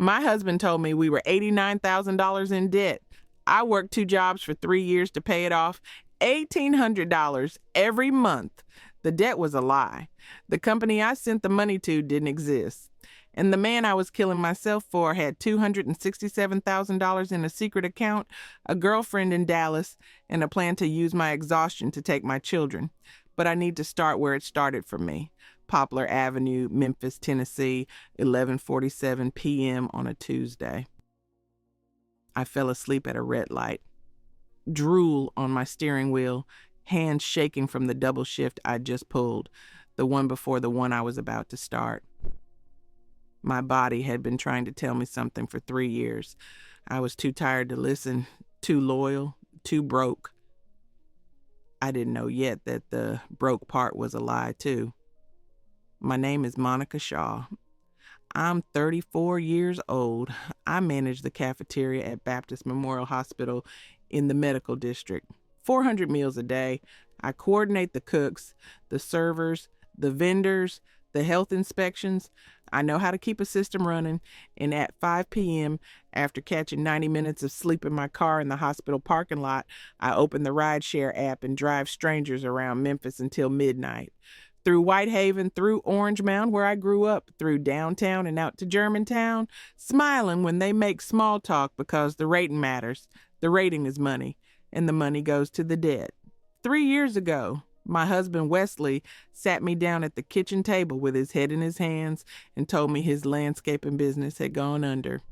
My husband told me we were $89,000 in debt. I worked 2 jobs for 3 years to pay it off. $1,800 every month. The debt was a lie. The company I sent the money to didn't exist. And the man I was killing myself for had $267,000 in a secret account, a girlfriend in Dallas, and a plan to use my exhaustion to take my children. But I need to start where it started for me. Poplar Avenue, Memphis, Tennessee, 11:47 p.m. on a Tuesday. I fell asleep at a red light. Drool on my steering wheel, hands shaking from the double shift I'd just pulled, the one before the one I was about to start. My body had been trying to tell me something for 3 years. I was too tired to listen, too loyal, too broke. I didn't know yet that the broke part was a lie, too. My name is Monica Shaw. I'm 34 years old. I manage the cafeteria at Baptist Memorial Hospital in the medical district. 400 meals a day. I coordinate the cooks, the servers, the vendors, the health inspections. I know how to keep a system running, and at 5 p.m., after catching 90 minutes of sleep in my car in the hospital parking lot, I open the rideshare app and drive strangers around Memphis until midnight. Through Whitehaven, through Orange Mound, where I grew up, through downtown and out to Germantown, smiling when they make small talk because the rating matters. The rating is money, and the money goes to the debt. 3 years ago, my husband Wesley sat me down at the kitchen table with his head in his hands and told me his landscaping business had gone under.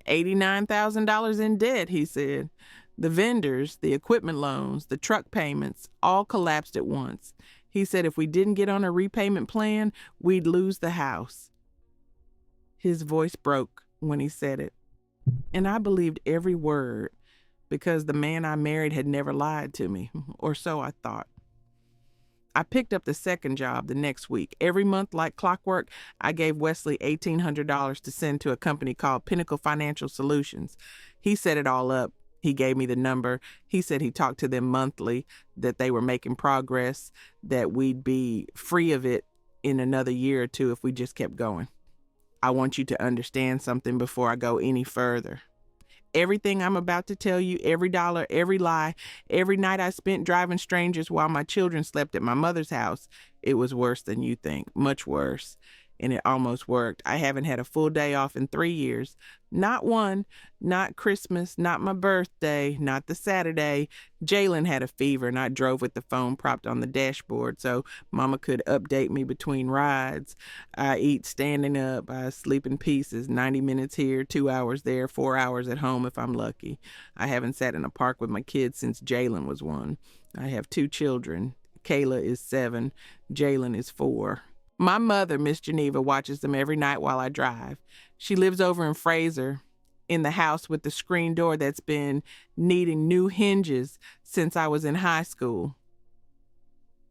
$89,000 in debt, he said. The vendors, the equipment loans, the truck payments, all collapsed at once. He said if we didn't get on a repayment plan, we'd lose the house. His voice broke when he said it, and I believed every word because the man I married had never lied to me, or so I thought. I picked up the second job the next week. Every month, like clockwork, I gave Wesley $1,800 to send to a company called Pinnacle Financial Solutions. He set it all up. He gave me the number. He said he talked to them monthly, that they were making progress, that we'd be free of it in another year or two if we just kept going. I want you to understand something before I go any further. Everything I'm about to tell you, every dollar, every lie, every night I spent driving strangers while my children slept at my mother's house, it was worse than you think, much worse. And it almost worked. I haven't had a full day off in 3 years. Not one, not Christmas, not my birthday, not the Saturday. Jalen had a fever and I drove with the phone propped on the dashboard so Mama could update me between rides. I eat standing up. I sleep in pieces, 90 minutes here, 2 hours there, 4 hours at home if I'm lucky. I haven't sat in a park with my kids since Jalen was 1. I have 2 children. Kayla is 7. Jalen is 4. My mother, Miss Geneva, watches them every night while I drive. She lives over in Fraser, in the house with the screen door that's been needing new hinges since I was in high school.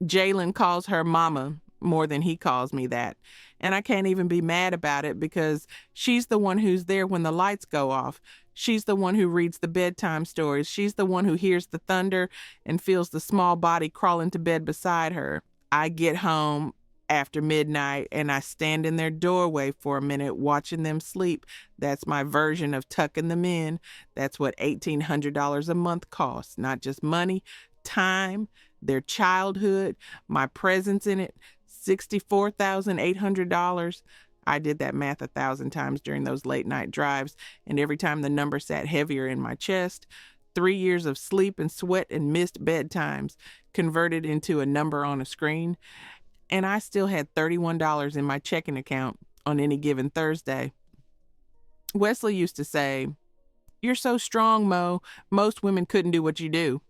Jalen calls her mama more than he calls me that. And I can't even be mad about it because she's the one who's there when the lights go off. She's the one who reads the bedtime stories. She's the one who hears the thunder and feels the small body crawl into bed beside her. I get home after midnight and I stand in their doorway for a minute watching them sleep. That's my version of tucking them in. That's what $1,800 a month costs. Not just money, time, their childhood, my presence in it. $64,800. I did that math 1,000 times during those late night drives, and every time the number sat heavier in my chest. 3 years of sleep and sweat and missed bedtimes converted into a number on a screen. And I still had $31 in my checking account on any given Thursday. Wesley used to say, "You're so strong, Mo. Most women couldn't do what you do."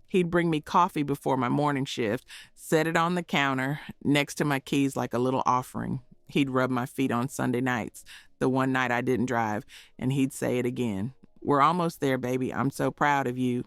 He'd bring me coffee before my morning shift, set it on the counter next to my keys like a little offering. He'd rub my feet on Sunday nights, the one night I didn't drive, and he'd say it again. "We're almost there, baby. I'm so proud of you."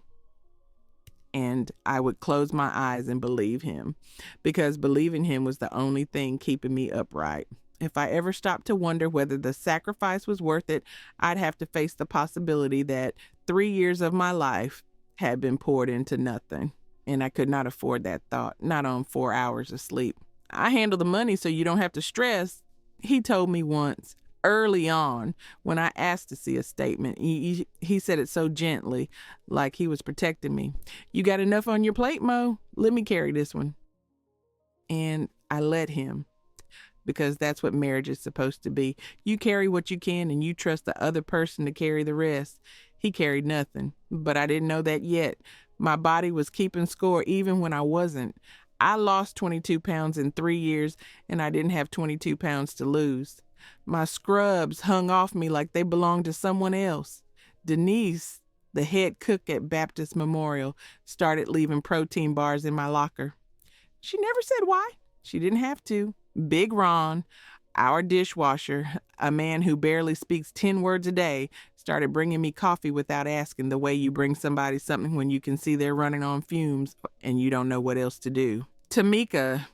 And I would close my eyes and believe him, because believing him was the only thing keeping me upright. If I ever stopped to wonder whether the sacrifice was worth it, I'd have to face the possibility that 3 years of my life had been poured into nothing. And I could not afford that thought, not on 4 hours of sleep. "I handle the money so you don't have to stress," he told me once. Early on, when I asked to see a statement, he said it so gently, like he was protecting me. "You got enough on your plate, Mo? Let me carry this one." And I let him, because that's what marriage is supposed to be. You carry what you can and you trust the other person to carry the rest. He carried nothing, but I didn't know that yet. My body was keeping score even when I wasn't. I lost 22 pounds in 3 years, and I didn't have 22 pounds to lose. My scrubs hung off me like they belonged to someone else. Denise, the head cook at Baptist Memorial, started leaving protein bars in my locker. She never said why. She didn't have to. Big Ron, our dishwasher, a man who barely speaks 10 words a day, started bringing me coffee without asking, the way you bring somebody something when you can see they're running on fumes and you don't know what else to do. Tamika,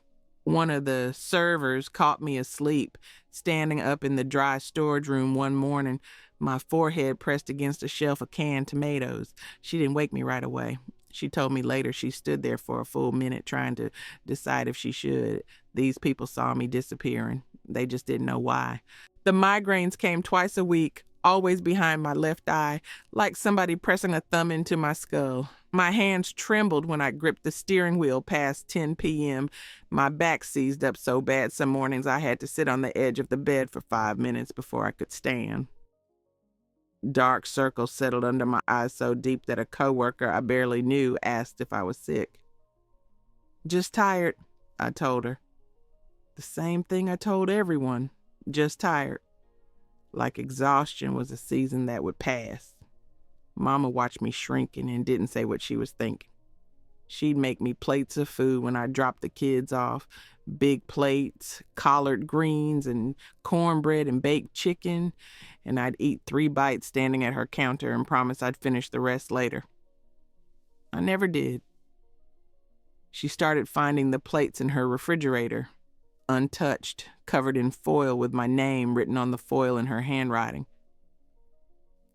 one of the servers, caught me asleep, standing up in the dry storage room one morning, my forehead pressed against a shelf of canned tomatoes. She didn't wake me right away. She told me later she stood there for a full minute trying to decide if she should. These people saw me disappearing. They just didn't know why. The migraines came twice a week, always behind my left eye, like somebody pressing a thumb into my skull. My hands trembled when I gripped the steering wheel past 10 p.m. My back seized up so bad some mornings I had to sit on the edge of the bed for 5 minutes before I could stand. Dark circles settled under my eyes so deep that a coworker I barely knew asked if I was sick. "Just tired," I told her. The same thing I told everyone. Just tired. Like exhaustion was a season that would pass. Mama watched me shrinking and didn't say what she was thinking. She'd make me plates of food when I dropped the kids off. Big plates, collard greens and cornbread and baked chicken. And I'd eat 3 bites standing at her counter and promise I'd finish the rest later. I never did. She started finding the plates in her refrigerator, untouched, covered in foil with my name written on the foil in her handwriting.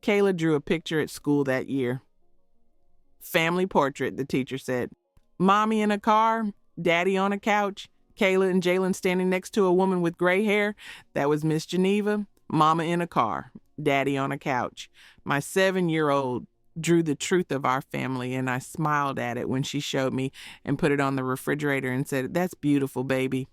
Kayla drew a picture at school that year. "Family portrait," the teacher said. "Mommy in a car, Daddy on a couch, Kayla and Jalen standing next to a woman with gray hair. That was Miss Geneva. Mama in a car, Daddy on a couch." My 7-year-old drew the truth of our family, and I smiled at it when she showed me and put it on the refrigerator and said, "That's beautiful, baby."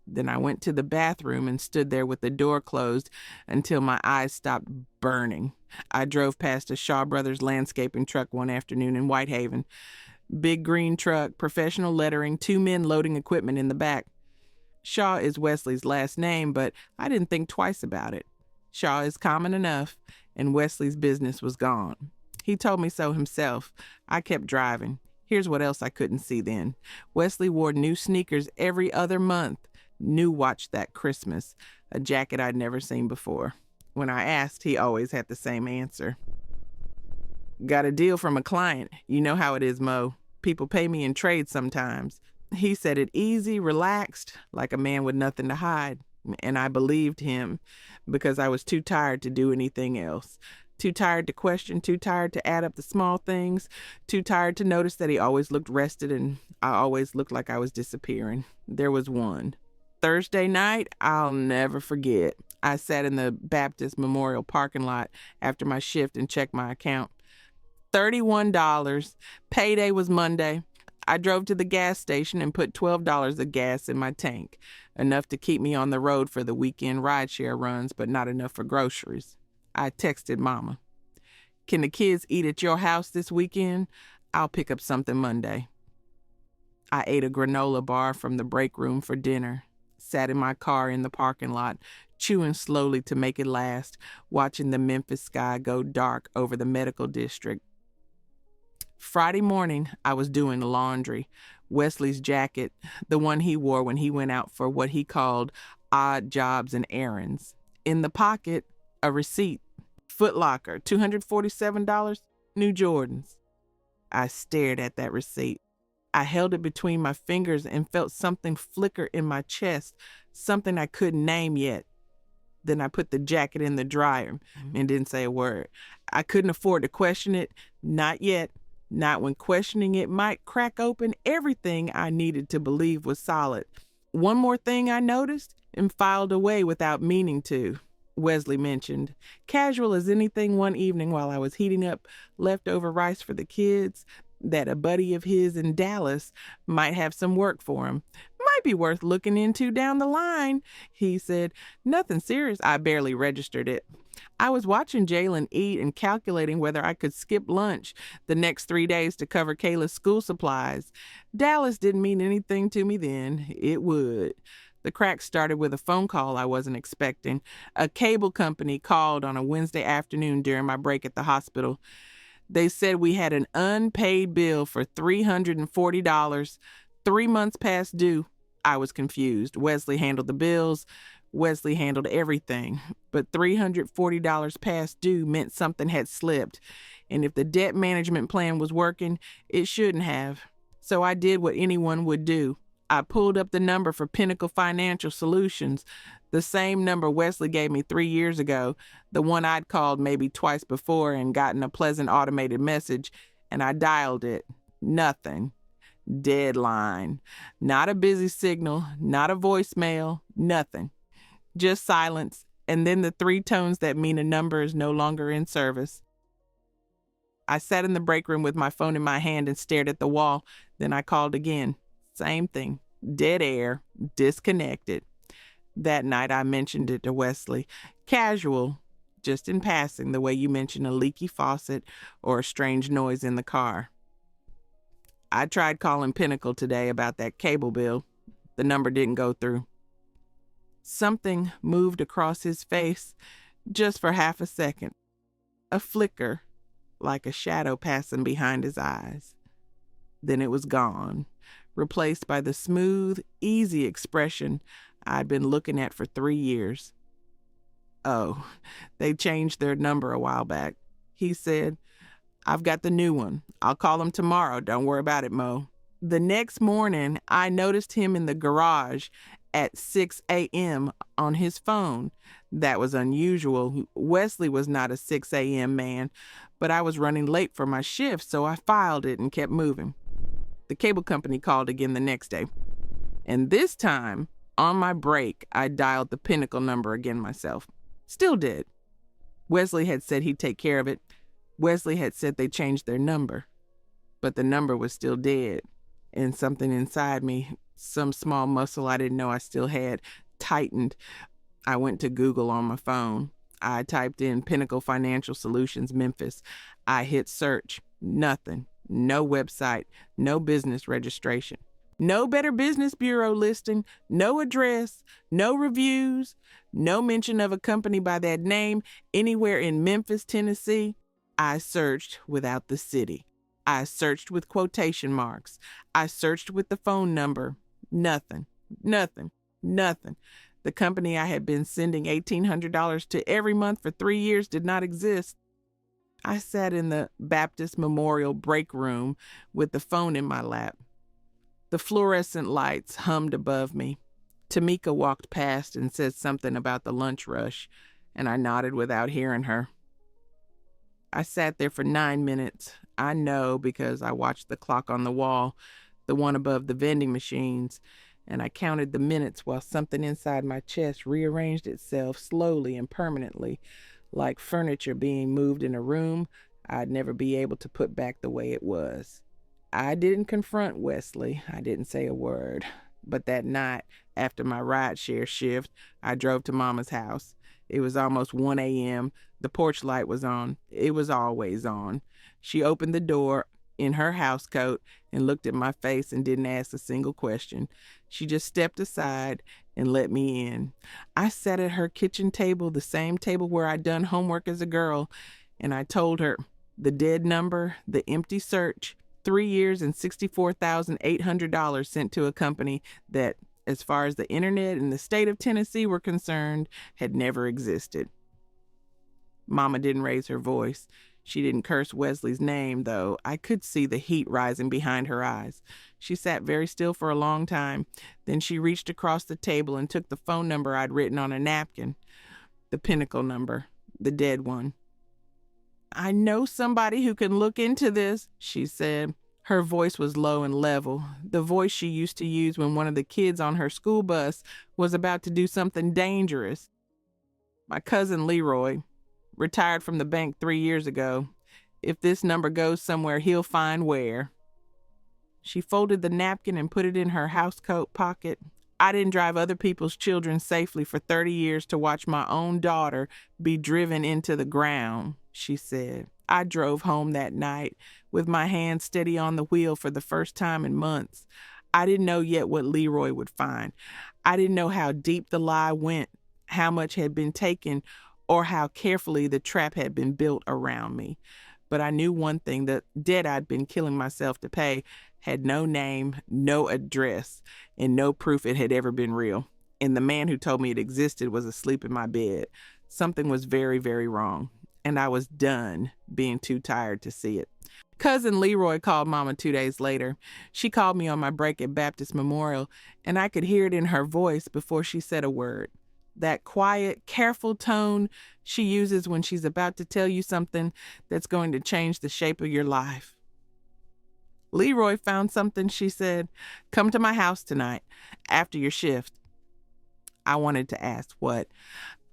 Then I went to the bathroom and stood there with the door closed until my eyes stopped burning. I drove past a Shaw Brothers landscaping truck one afternoon in Whitehaven. Big green truck, professional lettering, 2 men loading equipment in the back. Shaw is Wesley's last name, but I didn't think twice about it. Shaw is common enough, and Wesley's business was gone. He told me so himself. I kept driving. Here's what else I couldn't see then. Wesley wore new sneakers every other month. New watch that Christmas, a jacket I'd never seen before. When I asked, he always had the same answer. "Got a deal from a client. You know how it is, Mo. People pay me in trade sometimes." He said it easy, relaxed, like a man with nothing to hide. And I believed him because I was too tired to do anything else. Too tired to question, too tired to add up the small things, too tired to notice that he always looked rested and I always looked like I was disappearing. There was one Thursday night I'll never forget. I sat in the Baptist Memorial parking lot after my shift and checked my account. $31. Payday was Monday. I drove to the gas station and put $12 of gas in my tank, enough to keep me on the road for the weekend rideshare runs, but not enough for groceries. I texted Mama, "Can the kids eat at your house this weekend? I'll pick up something Monday." I ate a granola bar from the break room for dinner, sat in my car in the parking lot, chewing slowly to make it last, watching the Memphis sky go dark over the medical district. Friday morning, I was doing laundry. Wesley's jacket, the one he wore when he went out for what he called odd jobs and errands. In the pocket, a receipt. Foot Locker, $247, new Jordans. I stared at that receipt. I held it between my fingers and felt something flicker in my chest, something I couldn't name yet. Then I put the jacket in the dryer and didn't say a word. I couldn't afford to question it, not yet. Not when questioning it might crack open everything I needed to believe was solid. One more thing I noticed and filed away without meaning to. Wesley mentioned. Casual as anything one evening while I was heating up leftover rice for the kids, that a buddy of his in Dallas might have some work for him. Might be worth looking into down the line, he said. Nothing serious. I barely registered it. I was watching Jalen eat and calculating whether I could skip lunch the next 3 days to cover Kayla's school supplies. Dallas didn't mean anything to me then. It would. The crack started with a phone call I wasn't expecting. A cable company called on a Wednesday afternoon during my break at the hospital. They said we had an unpaid bill for $340, 3 months past due. I was confused. Wesley handled the bills. Wesley handled everything. But $340 past due meant something had slipped. And if the debt management plan was working, it shouldn't have. So I did what anyone would do. I pulled up the number for Pinnacle Financial Solutions, the same number Wesley gave me 3 years ago, the one I'd called maybe twice before and gotten a pleasant automated message, and I dialed it. Nothing. Dead line. Not a busy signal, not a voicemail, nothing. Just silence, and then the 3 tones that mean a number is no longer in service. I sat in the break room with my phone in my hand and stared at the wall. Then I called again. Same thing. Dead air. Disconnected. That night I mentioned it to Wesley. Casual. Just in passing, the way you mention a leaky faucet or a strange noise in the car. I tried calling Pinnacle today about that cable bill. The number didn't go through. Something moved across his face just for half a second. A flicker, like a shadow passing behind his eyes. Then it was gone, replaced by the smooth, easy expression I'd been looking at for 3 years. Oh, they changed their number a while back. He said, I've got the new one. I'll call them tomorrow. Don't worry about it, Mo. The next morning, I noticed him in the garage at 6 a.m. on his phone. That was unusual. Wesley was not a 6 a.m. man, but I was running late for my shift, so I filed it and kept moving. The cable company called again the next day. And this time, on my break, I dialed the Pinnacle number again myself. Still did. Wesley had said he'd take care of it. Wesley had said they changed their number. But the number was still dead. And something inside me, some small muscle I didn't know I still had, tightened. I went to Google on my phone. I typed in Pinnacle Financial Solutions, Memphis. I hit search. Nothing. No website. No business registration. No Better Business Bureau listing. No address. No reviews. No mention of a company by that name anywhere in Memphis, Tennessee. I searched without the city. I searched with quotation marks. I searched with the phone number. Nothing. Nothing. Nothing. The company I had been sending $1,800 to every month for 3 years did not exist. I sat in the Baptist Memorial break room with the phone in my lap. The fluorescent lights hummed above me. Tamika walked past and said something about the lunch rush, and I nodded without hearing her. I sat there for 9 minutes. I know because I watched the clock on the wall, the one above the vending machines, and I counted the minutes while something inside my chest rearranged itself slowly and permanently, like furniture being moved in a room I'd never be able to put back the way it was. I didn't confront Wesley. I didn't say a word. But that night, after my rideshare shift, I drove to Mama's house. It was almost 1 a.m. The porch light was on. It was always on. She opened the door in her housecoat and looked at my face and didn't ask a single question. She just stepped aside and let me in. I sat at her kitchen table, the same table where I'd done homework as a girl, and I told her the dead number, the empty search, 3 years and $64,800 sent to a company that, as far as the internet and the state of Tennessee were concerned, had never existed. Mama didn't raise her voice. She didn't curse Wesley's name, though. I could see the heat rising behind her eyes. She sat very still for a long time. Then she reached across the table and took the phone number I'd written on a napkin. The Pinnacle number. The dead one. I know somebody who can look into this, she said. Her voice was low and level, the voice she used to use when one of the kids on her school bus was about to do something dangerous. My cousin Leroy, retired from the bank 3 years ago. If this number goes somewhere, he'll find where. She folded the napkin and put it in her housecoat pocket. I didn't drive other people's children safely for 30 years to watch my own daughter be driven into the ground, she said. I drove home that night with my hand steady on the wheel for the first time in months. I didn't know yet what Leroy would find. I didn't know how deep the lie went, how much had been taken, or how carefully the trap had been built around me. But I knew one thing: the debt I'd been killing myself to pay had no name, no address, and no proof it had ever been real. And the man who told me it existed was asleep in my bed. Something was very, very wrong, and I was done being too tired to see it. Cousin Leroy called Mama 2 days later. She called me on my break at Baptist Memorial, and I could hear it in her voice before she said a word. That quiet, careful tone she uses when she's about to tell you something that's going to change the shape of your life. Leroy found something, she said. Come to my house tonight, after your shift. I wanted to ask what?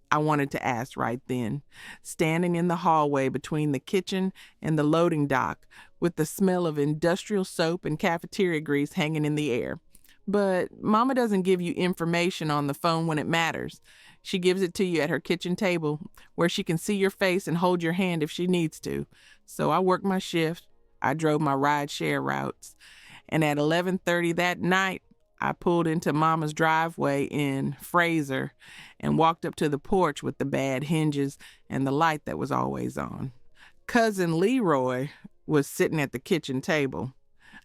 I wanted to ask right then, standing in the hallway between the kitchen and the loading dock, with the smell of industrial soap and cafeteria grease hanging in the air. But Mama doesn't give you information on the phone when it matters. She gives it to you at her kitchen table, where she can see your face and hold your hand if she needs to. So I worked my shift. I drove my rideshare routes. And at 11:30 that night, I pulled into Mama's driveway in Fraser and walked up to the porch with the bad hinges and the light that was always on. Cousin Leroy was sitting at the kitchen table.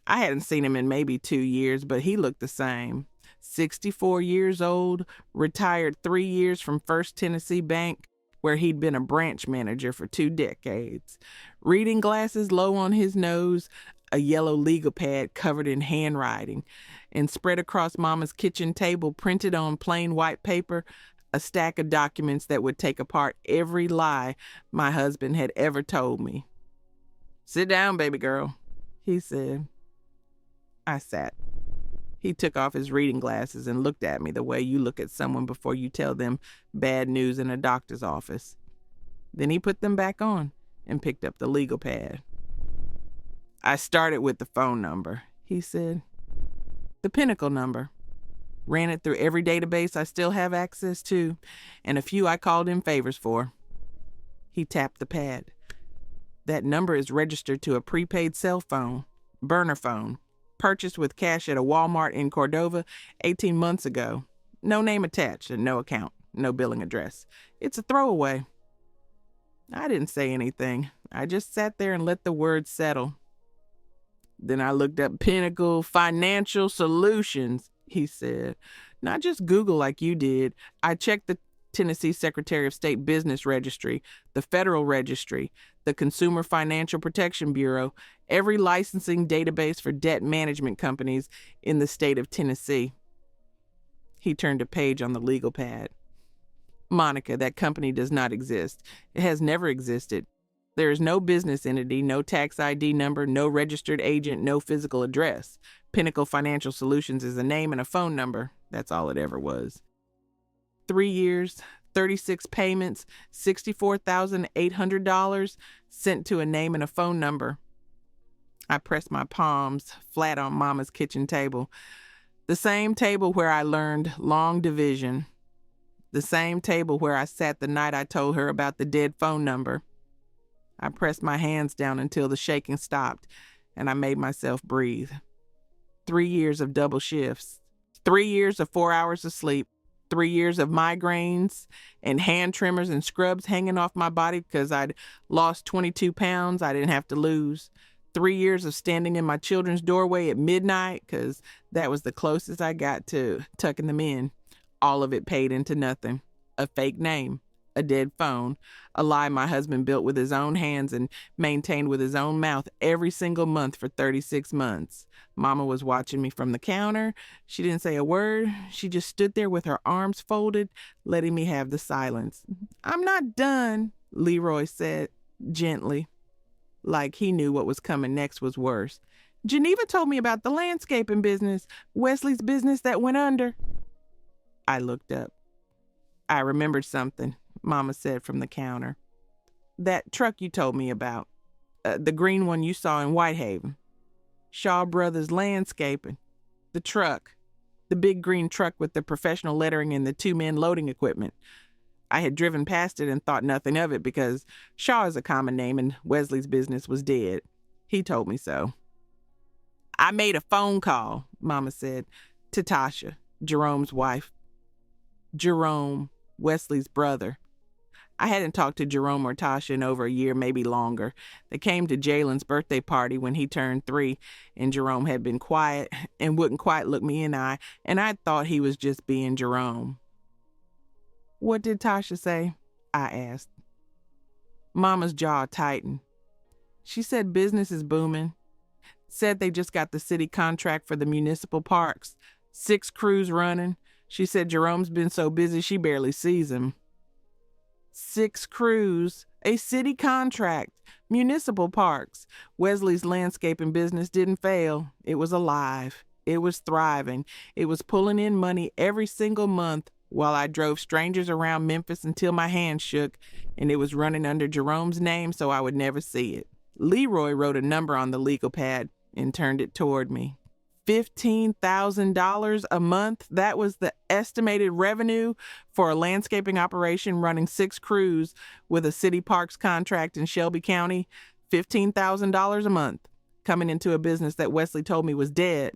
I hadn't seen him in maybe 2 years, but he looked the same. 64 years old, retired 3 years from First Tennessee Bank, where he'd been a branch manager for 2 decades. Reading glasses low on his nose, a yellow legal pad covered in handwriting, and spread across Mama's kitchen table, printed on plain white paper, a stack of documents that would take apart every lie my husband had ever told me. "Sit down, baby girl," he said. I sat. He took off his reading glasses and looked at me the way you look at someone before you tell them bad news in a doctor's office. Then he put them back on and picked up the legal pad. "I started with the phone number," he said. "The Pinnacle number. Ran it through every database I still have access to, and a few I called in favors for." He tapped the pad. "That number is registered to a prepaid cell phone, burner phone, purchased with cash at a Walmart in Cordova 18 months ago. No name attached and no account, no billing address. It's a throwaway." I didn't say anything. I just sat there and let the words settle. "Then I looked up Pinnacle Financial Solutions," he said. "Not just Google like you did. I checked the Tennessee Secretary of State Business Registry, the Federal Registry, the Consumer Financial Protection Bureau, every licensing database for debt management companies in the state of Tennessee." He turned a page on the legal pad. "Monica, that company does not exist. It has never existed. There is no business entity, no tax ID number, no registered agent, no physical address. Pinnacle Financial Solutions is a name and a phone number. That's all it ever was. 3 years, 36 payments, $64,800 sent to a name and a phone number." I pressed my palms flat on Mama's kitchen table. The same table where I learned long division. The same table where I sat the night I told her about the dead phone number. I pressed my hands down until the shaking stopped, and I made myself breathe. 3 years of double shifts. 3 years of 4 hours of sleep. 3 years of migraines and hand trimmers and scrubs hanging off my body because I'd lost 22 pounds I didn't have to lose. 3 years of standing in my children's doorway at midnight because that was the closest I got to tucking them in. All of it paid into nothing. A fake name, a dead phone, a lie my husband built with his own hands and maintained with his own mouth every single month for 36 months. Mama was watching me from the counter. She didn't say a word. She just stood there with her arms folded, letting me have the silence. "I'm not done," Leroy said gently, like he knew what was coming next was worse. "Geneva told me about the landscaping business, Wesley's business that went under." I looked up. I remembered something. Mama said from the counter. That truck you told me about. The green one you saw in Whitehaven. Shaw Brothers Landscaping. The truck. The big green truck with the professional lettering and the 2 men loading equipment. I had driven past it and thought nothing of it because Shaw is a common name and Wesley's business was dead. He told me so. I made a phone call, Mama said, to Tasha, Jerome's wife. Jerome, Wesley's brother. I hadn't talked to Jerome or Tasha in over a year, maybe longer. They came to Jalen's birthday party when he turned 3, and Jerome had been quiet and wouldn't quite look me in the eye, and I thought he was just being Jerome. What did Tasha say? I asked. Mama's jaw tightened. She said business is booming. Said they just got the city contract for the municipal parks. 6 crews running. She said Jerome's been so busy she barely sees him. 6 crews, a city contract, municipal parks. Wesley's landscaping business didn't fail. It was alive. It was thriving. It was pulling in money every single month while I drove strangers around Memphis until my hands shook, and it was running under Jerome's name so I would never see it. Leroy wrote a number on the legal pad and turned it toward me. $15,000 a month. That was the estimated revenue for a landscaping operation running 6 crews with a city parks contract in Shelby County. $15,000 a month coming into a business that Wesley told me was dead,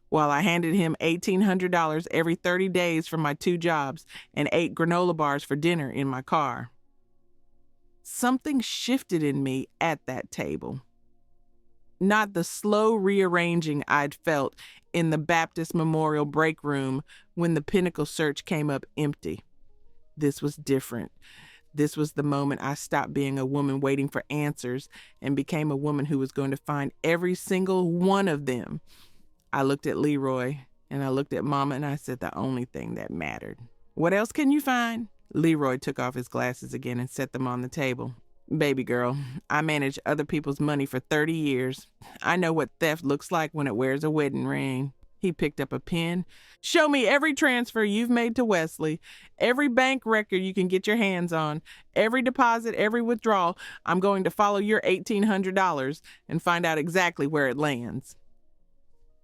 while I handed him $1,800 every 30 days for my 2 jobs and 8 granola bars for dinner in my car. Something shifted in me at that table. Not the slow rearranging I'd felt in the Baptist Memorial break room when the Pinnacle search came up empty. This was different. This was the moment I stopped being a woman waiting for answers and became a woman who was going to find every single one of them. I looked at Leroy and I looked at Mama and I said the only thing that mattered. What else can you find? Leroy took off his glasses again and set them on the table. Baby girl, I managed other people's money for 30 years. I know what theft looks like when it wears a wedding ring. He picked up a pen. Show me every transfer you've made to Wesley, every bank record you can get your hands on, every deposit, every withdrawal. I'm going to follow your $1,800 and find out exactly where it lands.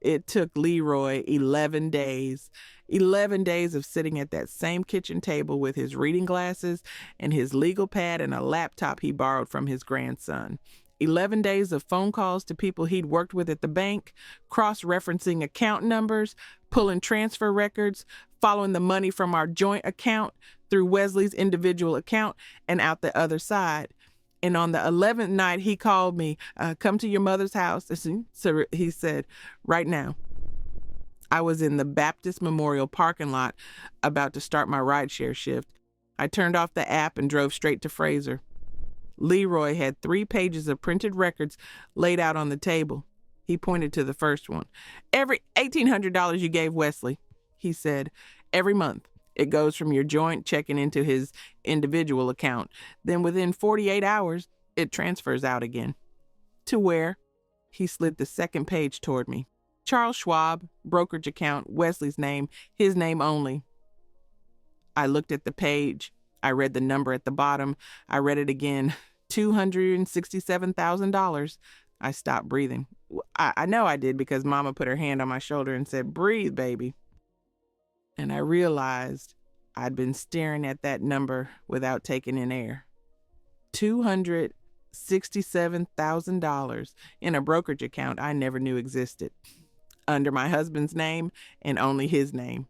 It took Leroy 11 days. 11 days of sitting at that same kitchen table with his reading glasses and his legal pad and a laptop he borrowed from his grandson. 11 days of phone calls to people he'd worked with at the bank, cross-referencing account numbers, pulling transfer records, following the money from our joint account through Wesley's individual account and out the other side. And on the 11th night, he called me, come to your mother's house. So he said, right now. I was in the Baptist Memorial parking lot about to start my rideshare shift. I turned off the app and drove straight to Fraser. Leroy had 3 pages of printed records laid out on the table. He pointed to the first one. Every $1,800 you gave Wesley, he said, every month. It goes from your joint checking into his individual account. Then within 48 hours, it transfers out again. To where? He slid the second page toward me. Charles Schwab, brokerage account, Wesley's name, his name only. I looked at the page. I read the number at the bottom. I read it again. $267,000. I stopped breathing. I know I did because Mama put her hand on my shoulder and said, breathe, baby. And I realized I'd been staring at that number without taking in air. $267,000 in a brokerage account I never knew existed, under my husband's name and only his name.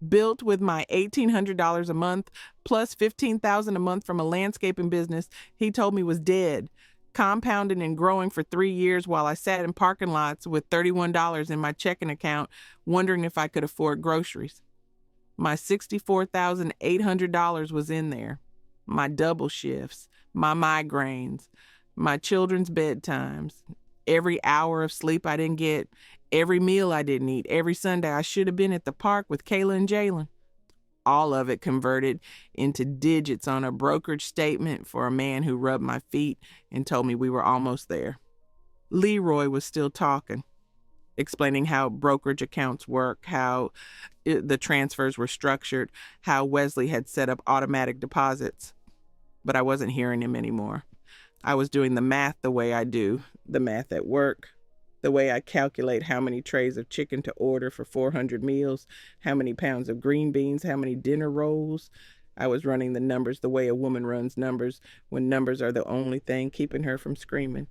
Built with my $1,800 a month plus $15,000 a month from a landscaping business he told me was dead, compounding and growing for 3 years while I sat in parking lots with $31 in my checking account, wondering if I could afford groceries. My $64,800 was in there. My double shifts, my migraines, my children's bedtimes, every hour of sleep I didn't get, every meal I didn't eat, every Sunday I should have been at the park with Kayla and Jalen. All of it converted into digits on a brokerage statement for a man who rubbed my feet and told me we were almost there. Leroy was still talking. explaining how brokerage accounts work, how the transfers were structured, how Wesley had set up automatic deposits. But I wasn't hearing him anymore. I was doing the math the way I do, the math at work, the way I calculate how many trays of chicken to order for 400 meals, how many pounds of green beans, how many dinner rolls. I was running the numbers the way a woman runs numbers when numbers are the only thing keeping her from screaming.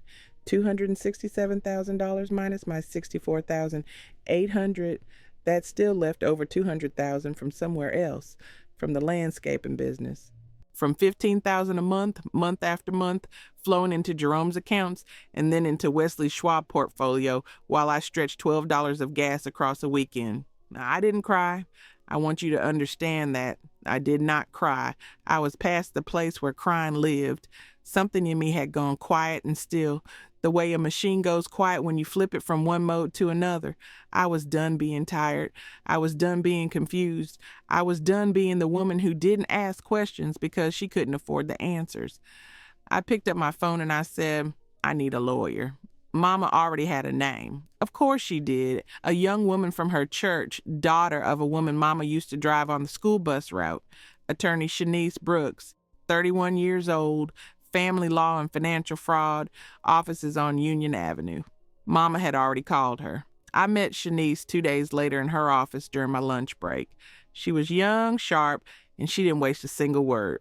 $267,000 minus my $64,800. That still left over $200,000 from somewhere else, from the landscaping business. From $15,000 a month after month, flowing into Jerome's accounts and then into Wesley's Schwab portfolio while I stretched $12 of gas across a weekend. I didn't cry. I want you to understand that. I did not cry. I was past the place where crying lived. Something in me had gone quiet and still, the way a machine goes quiet when you flip it from one mode to another. I was done being tired. I was done being confused. I was done being the woman who didn't ask questions because she couldn't afford the answers. I picked up my phone and I said, I need a lawyer. Mama already had a name. Of course she did. A young woman from her church, daughter of a woman Mama used to drive on the school bus route. Attorney Shanice Brooks, 31 years old, family law and financial fraud, offices on Union Avenue. Mama had already called her. I met Shanice 2 days later in her office during my lunch break. She was young, sharp, and she didn't waste a single word.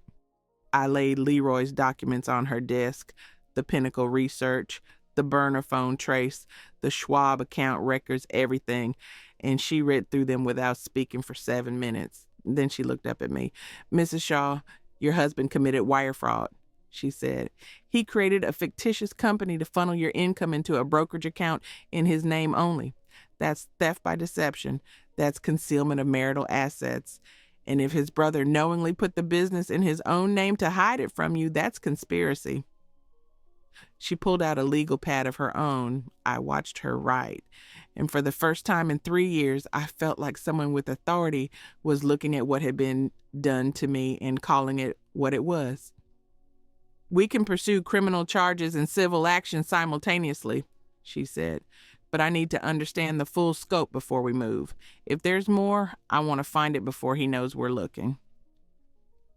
I laid Leroy's documents on her desk, the Pinnacle research, the burner phone trace, the Schwab account records, everything, and she read through them without speaking for 7 minutes. Then she looked up at me. Mrs. Shaw, your husband committed wire fraud, she said. He created a fictitious company to funnel your income into a brokerage account in his name only. That's theft by deception. That's concealment of marital assets. And if his brother knowingly put the business in his own name to hide it from you, that's conspiracy. She pulled out a legal pad of her own. I watched her write. And for the first time in 3 years, I felt like someone with authority was looking at what had been done to me and calling it what it was. We can pursue criminal charges and civil action simultaneously, she said, but I need to understand the full scope before we move. If there's more, I want to find it before he knows we're looking.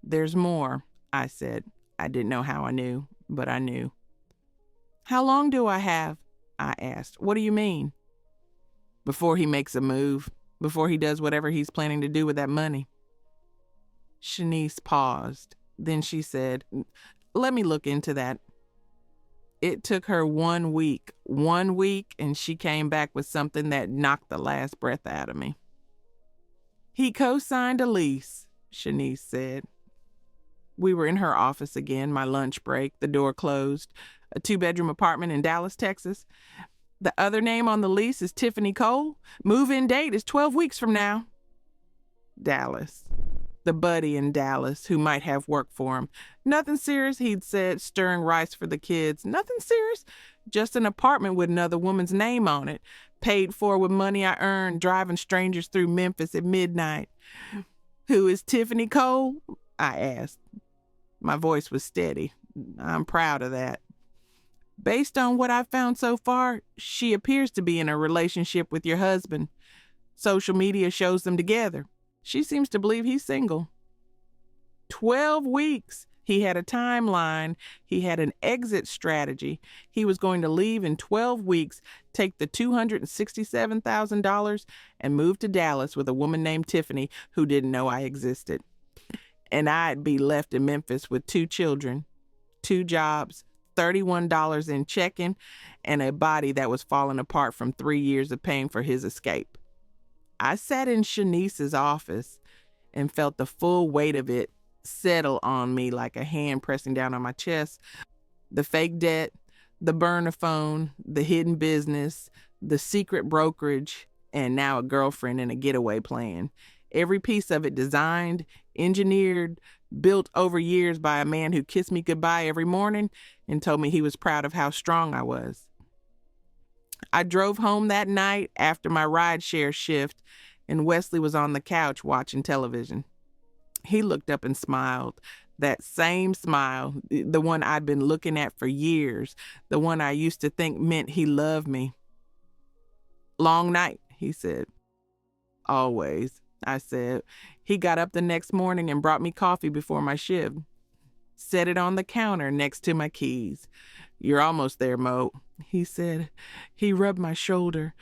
There's more, I said. I didn't know how I knew, but I knew. How long do I have? I asked. What do you mean? Before he makes a move, before he does whatever he's planning to do with that money. Shanice paused. Then she said, let me look into that. It took her 1 week, and she came back with something that knocked the last breath out of me. He co-signed a lease, Shanice said. We were in her office again, my lunch break, the door closed, a 2-bedroom apartment in Dallas, Texas. The other name on the lease is Tiffany Cole. Move-in date is 12 weeks from now. Dallas. The buddy in Dallas who might have work for him. Nothing serious, he'd said, stirring rice for the kids. Nothing serious. Just an apartment with another woman's name on it. Paid for with money I earned driving strangers through Memphis at midnight. Who is Tiffany Cole? I asked. My voice was steady. I'm proud of that. Based on what I've found so far, she appears to be in a relationship with your husband. Social media shows them together. She seems to believe he's single. 12 weeks. He had a timeline. He had an exit strategy. He was going to leave in 12 weeks, take the $267,000 and move to Dallas with a woman named Tiffany who didn't know I existed. And I'd be left in Memphis with 2 children, 2 jobs, $31 in checking, and a body that was falling apart from 3 years of paying for his escape. I sat in Shanice's office and felt the full weight of it settle on me like a hand pressing down on my chest. The fake debt, the burner phone, the hidden business, the secret brokerage, and now a girlfriend and a getaway plan. Every piece of it designed, engineered, built over years by a man who kissed me goodbye every morning and told me he was proud of how strong I was. I drove home that night after my rideshare shift, and Wesley was on the couch watching television. He looked up and smiled, that same smile, the one I'd been looking at for years, the one I used to think meant he loved me. Long night, he said. Always, I said. He got up the next morning and brought me coffee before my shift. Set it on the counter next to my keys. You're almost there, Mo, he said. He rubbed my shoulder.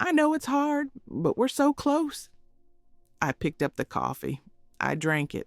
I know it's hard, but we're so close. I picked up the coffee. I drank it.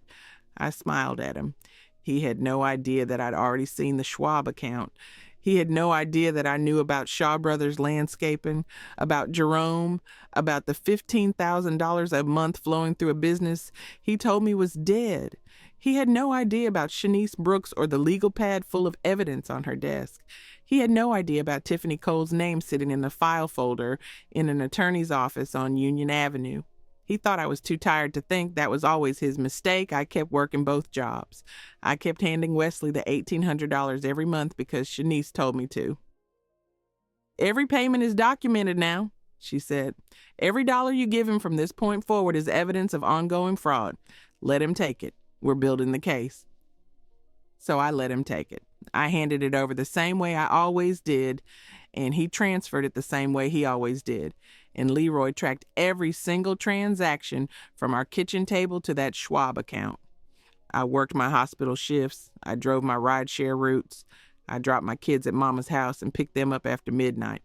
I smiled at him. He had no idea that I'd already seen the Schwab account. He had no idea that I knew about Shaw Brothers Landscaping, about Jerome, about the $15,000 a month flowing through a business he told me was dead. He had no idea about Shanice Brooks or the legal pad full of evidence on her desk. He had no idea about Tiffany Cole's name sitting in the file folder in an attorney's office on Union Avenue. He thought I was too tired to think. That was always his mistake. I kept working both jobs. I kept handing Wesley the $1,800 every month because Shanice told me to. Every payment is documented now, she said. Every dollar you give him from this point forward is evidence of ongoing fraud. Let him take it. We're building the case. So I let him take it. I handed it over the same way I always did, and he transferred it the same way he always did. And Leroy tracked every single transaction from our kitchen table to that Schwab account. I worked my hospital shifts. I drove my rideshare routes. I dropped my kids at Mama's house and picked them up after midnight.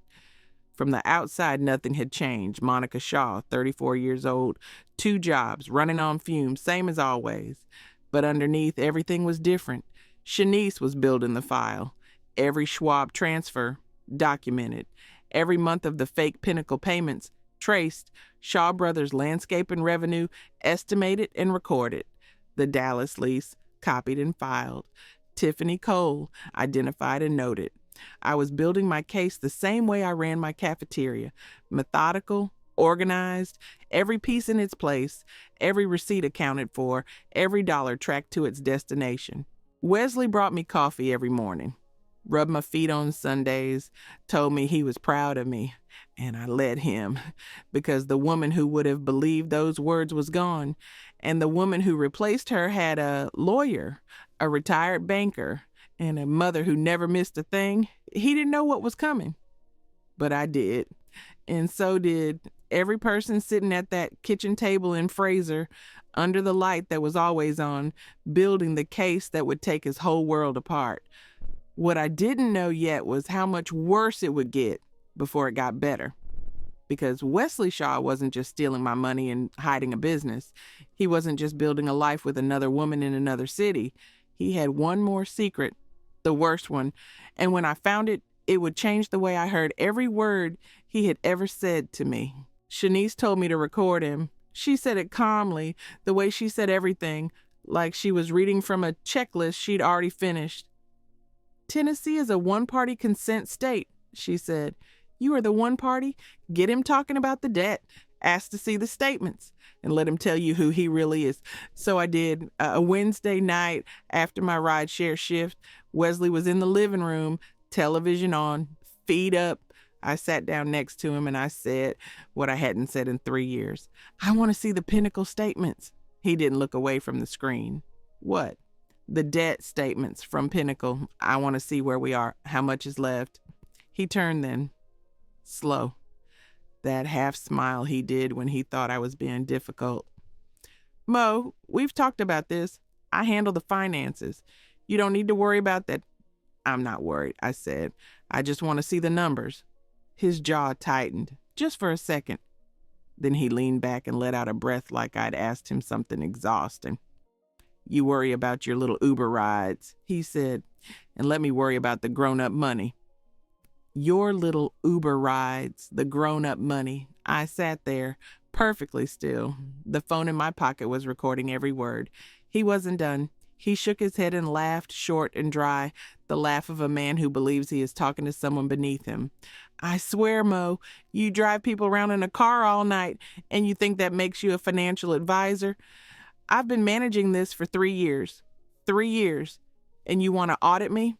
From the outside, nothing had changed. Monica Shaw, 34 years old, 2 jobs, running on fumes, same as always. But underneath, everything was different. Shanice was building the file. Every Schwab transfer, documented. Every month of the fake Pinnacle payments, traced. Shaw Brothers Landscaping revenue, estimated and recorded. The Dallas lease, copied and filed. Tiffany Cole, identified and noted. I was building my case the same way I ran my cafeteria. Methodical, organized, every piece in its place, every receipt accounted for, every dollar tracked to its destination. Wesley brought me coffee every morning, rubbed my feet on Sundays, told me he was proud of me, and I let him, because the woman who would have believed those words was gone, and the woman who replaced her had a lawyer, a retired banker, and a mother who never missed a thing. He didn't know what was coming, but I did, and so did every person sitting at that kitchen table in Fraser under the light that was always on, building the case that would take his whole world apart. What I didn't know yet was how much worse it would get before it got better. Because Wesley Shaw wasn't just stealing my money and hiding a business. He wasn't just building a life with another woman in another city. He had one more secret, the worst one. And when I found it, it would change the way I heard every word he had ever said to me. Shanice told me to record him. She said it calmly, the way she said everything, like she was reading from a checklist she'd already finished. Tennessee is a one-party consent state, she said. You are the one party. Get him talking about the debt. Ask to see the statements and let him tell you who he really is. So I did. A Wednesday night after my rideshare shift, Wesley was in the living room, television on, feet up. I sat down next to him and I said what I hadn't said in 3 years. I want to see the Pinnacle statements. He didn't look away from the screen. What? The debt statements from Pinnacle. I want to see where we are, how much is left. He turned then, slow. That half smile he did when he thought I was being difficult. Mo, we've talked about this. I handle the finances. You don't need to worry about that. I'm not worried, I said. I just want to see the numbers. His jaw tightened, just for a second. Then he leaned back and let out a breath like I'd asked him something exhausting. You worry about your little Uber rides, he said, and let me worry about the grown-up money. Your little Uber rides, the grown-up money. I sat there, perfectly still. The phone in my pocket was recording every word. He wasn't done. He shook his head and laughed, short and dry, the laugh of a man who believes he is talking to someone beneath him. I swear, Mo, you drive people around in a car all night, and you think that makes you a financial advisor? I've been managing this for 3 years. 3 years. And you want to audit me?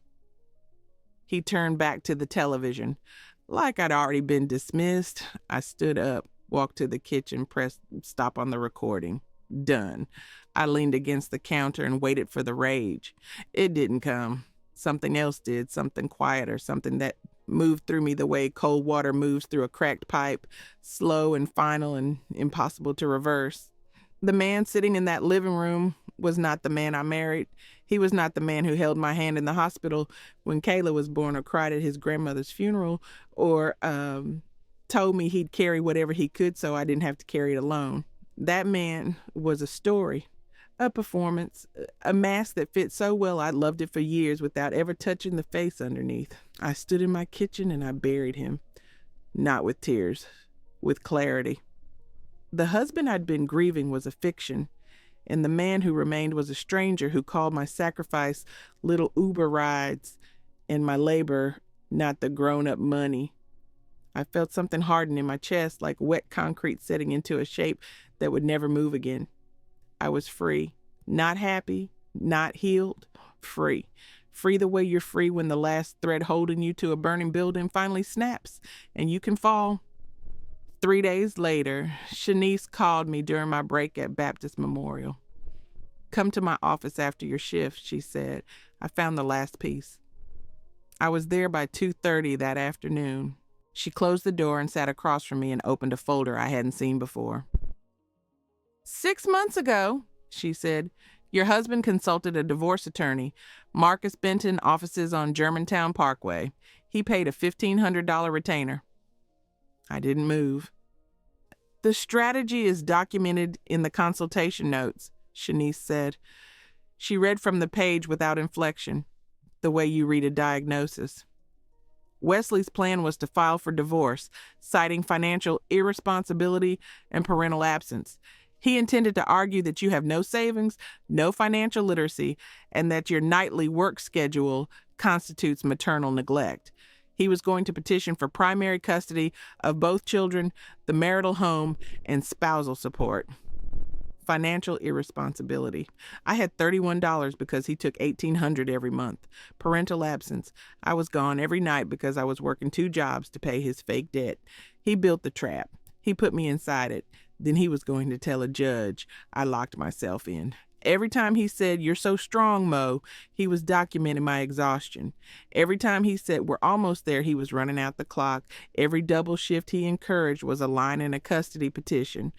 He turned back to the television. Like I'd already been dismissed, I stood up, walked to the kitchen, pressed stop on the recording. Done. I leaned against the counter and waited for the rage. It didn't come. Something else did, something quieter, something that moved through me the way cold water moves through a cracked pipe, slow and final and impossible to reverse. The man sitting in that living room was not the man I married. He was not the man who held my hand in the hospital when Kayla was born, or cried at his grandmother's funeral, or told me he'd carry whatever he could so I didn't have to carry it alone. That man was a story, a performance, a mask that fit so well I loved it for years without ever touching the face underneath. I stood in my kitchen and I buried him, not with tears, with clarity. The husband I'd been grieving was a fiction, and the man who remained was a stranger who called my sacrifice little Uber rides and my labor not the grown-up money. I felt something harden in my chest, like wet concrete setting into a shape that would never move again. I was free, not happy, not healed, free. Free the way you're free when the last thread holding you to a burning building finally snaps and you can fall. 3 days later, Shanice called me during my break at Baptist Memorial. "Come to my office after your shift," she said. "I found the last piece." I was there by 2:30 that afternoon. She closed the door and sat across from me and opened a folder I hadn't seen before. "6 months ago," she said, "your husband consulted a divorce attorney, Marcus Benton, offices on Germantown Parkway. He paid a $1,500 retainer." I didn't move. "The strategy is documented in the consultation notes," Shanice said. She read from the page without inflection, the way you read a diagnosis. Wesley's plan was to file for divorce, citing financial irresponsibility and parental absence. He intended to argue that you have no savings, no financial literacy, and that your nightly work schedule constitutes maternal neglect. He was going to petition for primary custody of both children, the marital home, and spousal support. Financial irresponsibility. I had $31 because he took $1,800 every month. Parental absence. I was gone every night because I was working 2 jobs to pay his fake debt. He built the trap. He put me inside it. Then he was going to tell a judge. I locked myself in. Every time he said, "You're so strong, Mo," he was documenting my exhaustion. Every time he said, "We're almost there," he was running out the clock. Every double shift he encouraged was a line in a custody petition.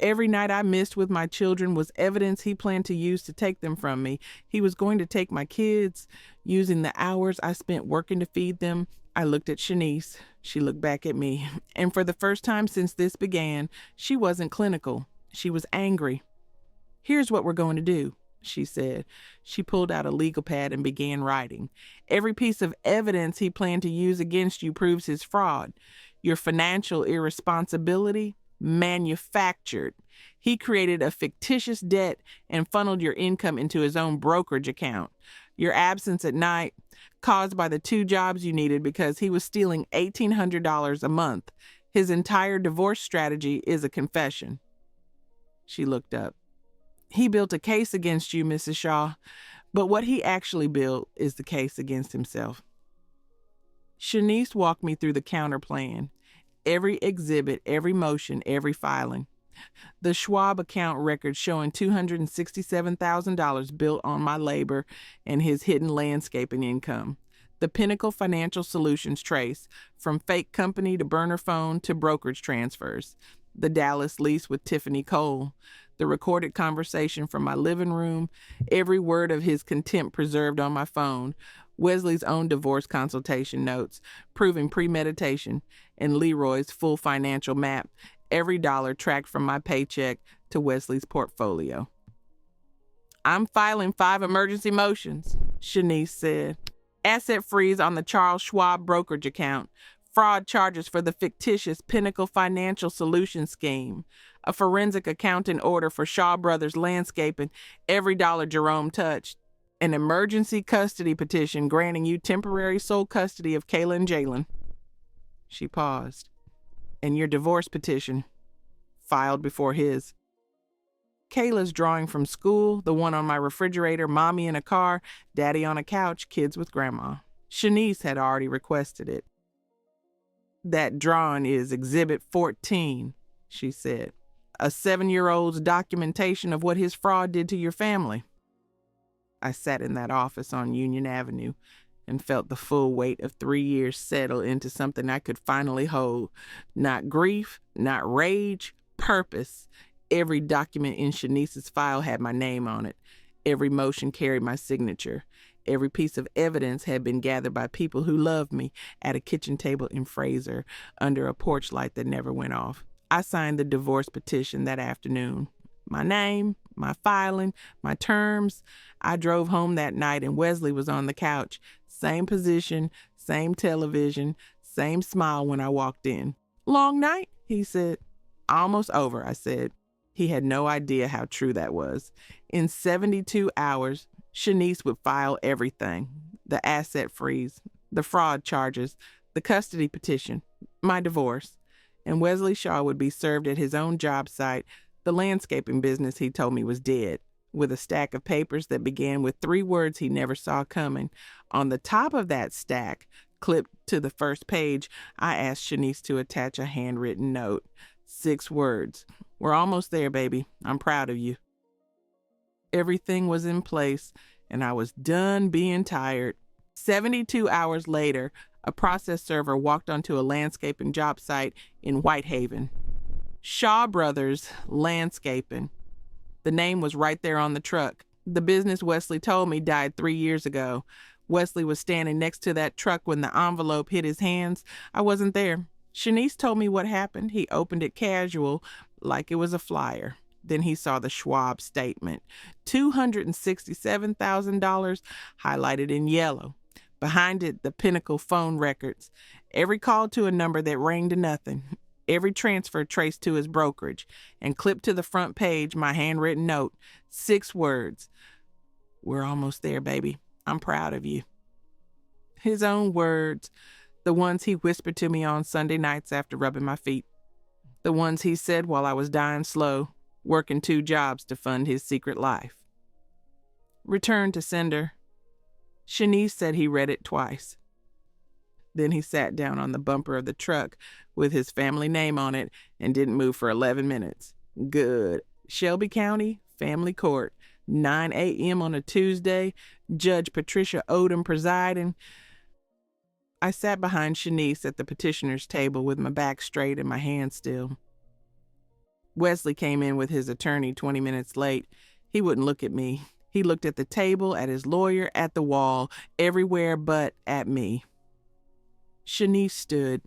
Every night I missed with my children was evidence he planned to use to take them from me. He was going to take my kids, using the hours I spent working to feed them. I looked at Shanice. She looked back at me. And for the first time since this began, she wasn't clinical. She was angry. "Here's what we're going to do," she said. She pulled out a legal pad and began writing. "Every piece of evidence he planned to use against you proves his fraud. Your financial irresponsibility, manufactured. He created a fictitious debt and funneled your income into his own brokerage account. Your absence at night, caused by the 2 jobs you needed because he was stealing $1,800 a month. His entire divorce strategy is a confession." She looked up. "He built a case against you, Mrs. Shaw, but what he actually built is the case against himself." Shanice walked me through the counter plan. Every exhibit, every motion, every filing. The Schwab account record showing $267,000 built on my labor and his hidden landscaping income. The Pinnacle Financial Solutions trace, from fake company to burner phone to brokerage transfers. The Dallas lease with Tiffany Cole. The recorded conversation from my living room. Every word of his contempt preserved on my phone. Wesley's own divorce consultation notes, proving premeditation, and Leroy's full financial map. Every dollar tracked from my paycheck to Wesley's portfolio. "I'm filing 5 emergency motions," Shanice said. "Asset freeze on the Charles Schwab brokerage account. Fraud charges for the fictitious Pinnacle Financial Solutions scheme. A forensic accounting order for Shaw Brothers Landscaping, every dollar Jerome touched. An emergency custody petition granting you temporary sole custody of Kayla and Jalen." She paused. "And your divorce petition, filed before his." Kayla's drawing from school, the one on my refrigerator, mommy in a car, daddy on a couch, kids with grandma. Shanice had already requested it. "That drawing is Exhibit 14, she said. "A 7-year-old's documentation of what his fraud did to your family." I sat in that office on Union Avenue, and felt the full weight of 3 years settle into something I could finally hold. Not grief, not rage, purpose. Every document in Shanice's file had my name on it. Every motion carried my signature. Every piece of evidence had been gathered by people who loved me at a kitchen table in Fraser under a porch light that never went off. I signed the divorce petition that afternoon. My name, my filing, my terms. I drove home that night and Wesley was on the couch. Same position, same television, same smile when I walked in. "Long night?" he said. "Almost over," I said. He had no idea how true that was. In 72 hours, Shanice would file everything: the asset freeze, the fraud charges, the custody petition, my divorce. And Wesley Shaw would be served at his own job site. The landscaping business he told me was dead, with a stack of papers that began with 3 words he never saw coming. On the top of that stack, clipped to the first page, I asked Shanice to attach a handwritten note. 6 words. "We're almost there, baby. I'm proud of you." Everything was in place, and I was done being tired. 72 hours later, a process server walked onto a landscaping job site in Whitehaven. Shaw Brothers Landscaping. The name was right there on the truck. The business Wesley told me died 3 years ago. Wesley was standing next to that truck when the envelope hit his hands. I wasn't there. Shanice told me what happened. He opened it casual, like it was a flyer. Then he saw the Schwab statement. $267,000 highlighted in yellow. Behind it, the Pinnacle phone records. Every call to a number that rang to nothing. Every transfer traced to his brokerage. And clipped to the front page, my handwritten note. 6 words. "We're almost there, baby. I'm proud of you." His own words. The ones he whispered to me on Sunday nights after rubbing my feet. The ones he said while I was dying slow, working 2 jobs to fund his secret life. Return to sender. Shanice said he read it twice. Then he sat down on the bumper of the truck with his family name on it and didn't move for 11 minutes. Good. Shelby County, Family Court, 9 a.m. on a Tuesday, Judge Patricia Odom presiding. I sat behind Shanice at the petitioner's table with my back straight and my hands still. Wesley came in with his attorney 20 minutes late. He wouldn't look at me. He looked at the table, at his lawyer, at the wall, everywhere but at me. Shanice stood.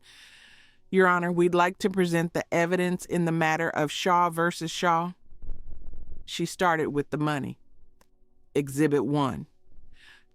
"Your Honor, we'd like to present the evidence in the matter of Shaw versus Shaw." She started with the money. Exhibit 1.